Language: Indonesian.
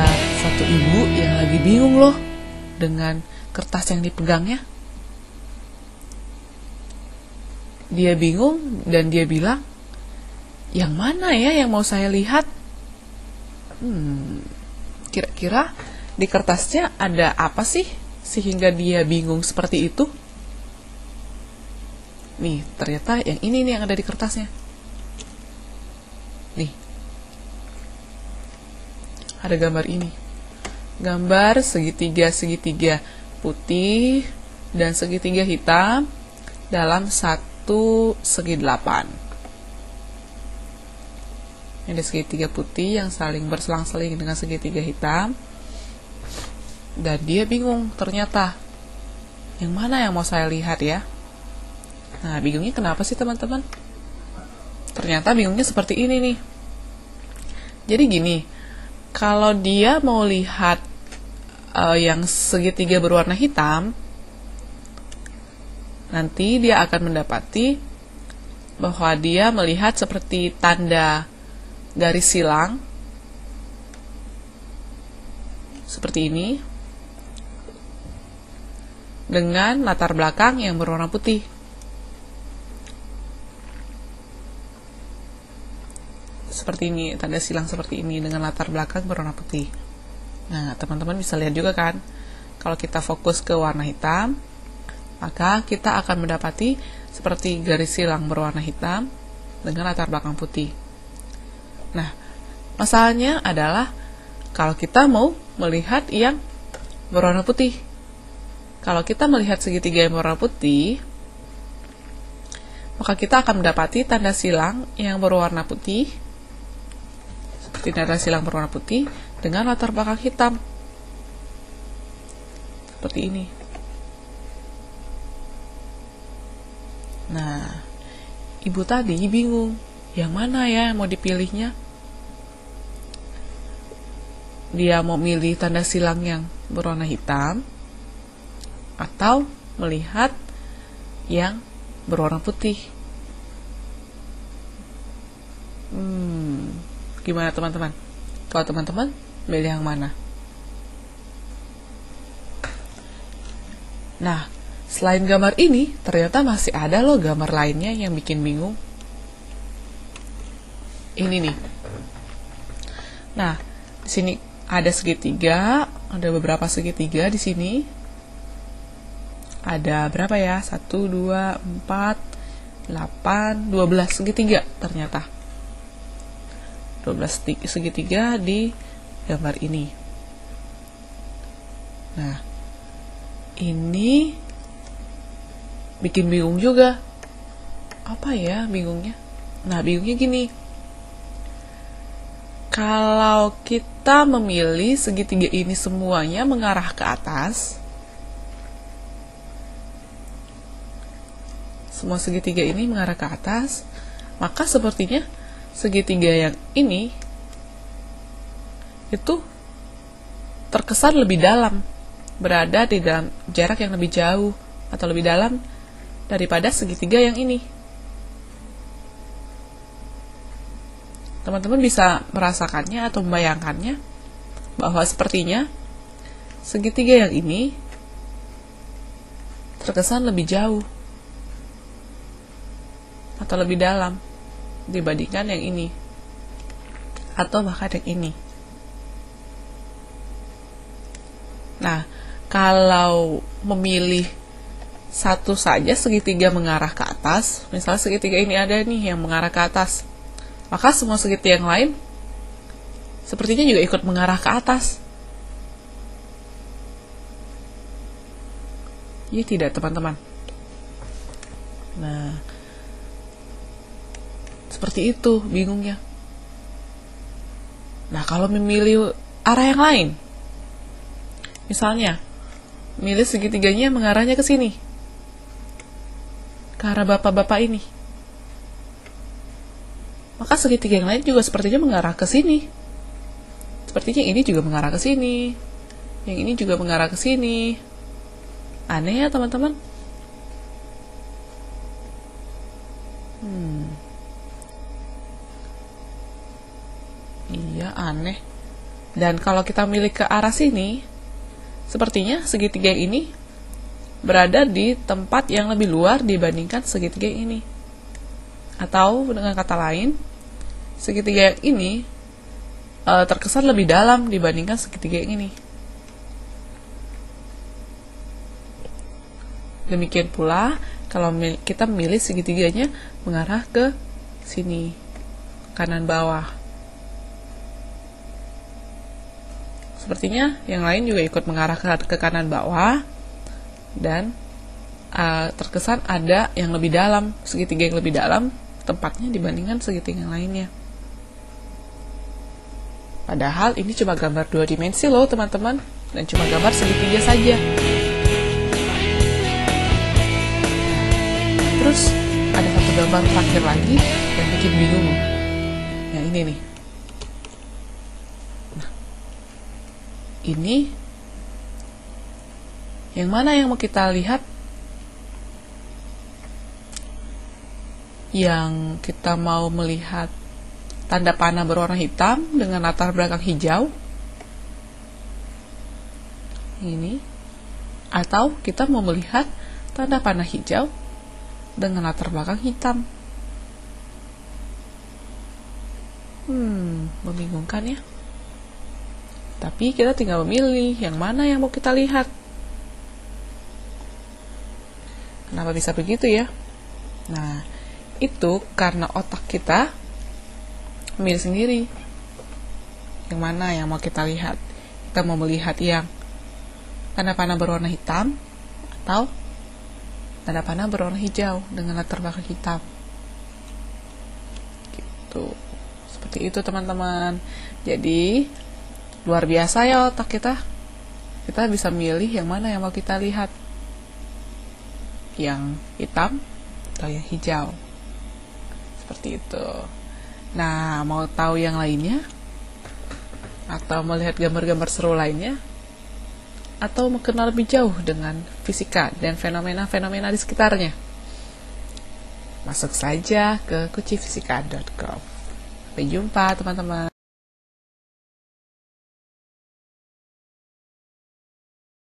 ada satu ibu yang lagi bingung loh dengan kertas yang dipegangnya. Dia bingung dan dia bilang, yang mana ya yang mau saya lihat? Kira-kira di kertasnya ada apa sih sehingga dia bingung seperti itu? Nih, ternyata yang ini nih yang ada di kertasnya. Nih, ada gambar ini. Gambar segitiga putih dan segitiga hitam dalam satu segi 8. Ini ada segitiga putih yang saling berselang-seling dengan segitiga hitam. Dan dia bingung ternyata. Yang mana yang mau saya lihat ya? Nah, bingungnya kenapa sih teman-teman? Ternyata bingungnya seperti ini nih. Jadi gini, kalau dia mau lihat yang segitiga berwarna hitam, nanti dia akan mendapati bahwa dia melihat seperti tanda garis silang seperti ini dengan latar belakang yang berwarna putih. Seperti ini, tanda silang seperti ini dengan latar belakang berwarna putih. Nah, teman-teman bisa lihat juga kan, kalau kita fokus ke warna hitam, maka kita akan mendapati seperti garis silang berwarna hitam dengan latar belakang putih. Nah, masalahnya adalah kalau kita mau melihat yang berwarna putih. Kalau kita melihat segitiga yang berwarna putih, maka kita akan mendapati tanda silang yang berwarna putih, seperti tanda silang berwarna putih dengan latar belakang hitam. Seperti ini. Nah, ibu tadi bingung, yang mana ya yang mau dipilihnya? Dia mau milih tanda silang yang berwarna hitam atau melihat yang berwarna putih. Gimana teman-teman? Kalau teman-teman milih yang mana? Nah, selain gambar ini, ternyata masih ada loh gambar lainnya yang bikin bingung. Ini nih. Nah, di sini ada segitiga, ada beberapa segitiga di sini. Ada berapa ya? 1, 2, 4, 8, 12 segitiga ternyata. 12 segitiga di gambar ini. Nah, ini bikin bingung juga. Apa ya bingungnya? Nah, bingungnya gini. Kalau kita memilih segitiga ini semuanya mengarah ke atas, semua segitiga ini mengarah ke atas, maka sepertinya segitiga yang ini itu terkesan lebih dalam, berada di dalam jarak yang lebih jauh atau lebih dalam daripada segitiga yang ini. Teman-teman bisa merasakannya atau membayangkannya bahwa sepertinya segitiga yang ini terkesan lebih jauh atau lebih dalam dibandingkan yang ini atau bahkan yang ini. Nah, kalau memilih satu saja segitiga mengarah ke atas, misalnya segitiga ini ada nih yang mengarah ke atas, maka semua segitiga yang lain sepertinya juga ikut mengarah ke atas. Iya tidak teman-teman? Nah, seperti itu bingungnya. Nah, kalau memilih arah yang lain, misalnya milih segitiganya mengarahnya ke sini, ke arah bapak-bapak ini, maka segitiga yang lain juga sepertinya mengarah ke sini. Sepertinya ini juga mengarah ke sini, yang ini juga mengarah ke sini. Aneh ya teman-teman? Iya, aneh. Dan kalau kita milih ke arah sini, sepertinya segitiga yang ini berada di tempat yang lebih luar dibandingkan segitiga yang ini. Atau dengan kata lain, segitiga yang ini terkesan lebih dalam dibandingkan segitiga yang ini. Demikian pula kalau kita milih segitiganya mengarah ke sini, kanan bawah. Sepertinya yang lain juga ikut mengarah ke kanan bawah, dan terkesan ada yang lebih dalam, segitiga yang lebih dalam tempatnya dibandingkan segitiga yang lainnya. Padahal ini cuma gambar 2 dimensi loh teman-teman, dan cuma gambar segitiga saja. Terus ada satu gambar terakhir lagi yang bikin bingung. Yang ini nih. Nah, ini yang mana yang mau kita lihat? Yang kita mau melihat tanda panah berwarna hitam dengan latar belakang hijau ini, atau kita mau melihat tanda panah hijau dengan latar belakang hitam? Membingungkan ya. Tapi kita tinggal memilih yang mana yang mau kita lihat. Kenapa bisa begitu ya? Nah, itu karena otak kita memilih sendiri yang mana yang mau kita lihat. Kita mau melihat yang tanda panah berwarna hitam atau tanda panah berwarna hijau dengan latar belakang hitam. Gitu. Seperti itu teman-teman. Jadi luar biasa ya otak kita. Kita bisa milih yang mana yang mau kita lihat, yang hitam atau yang hijau. Seperti itu. Nah, mau tahu yang lainnya? Atau melihat gambar-gambar seru lainnya? Atau mengenal lebih jauh dengan fisika dan fenomena-fenomena di sekitarnya? Masuk saja ke kucifisika.com. Sampai jumpa teman-teman.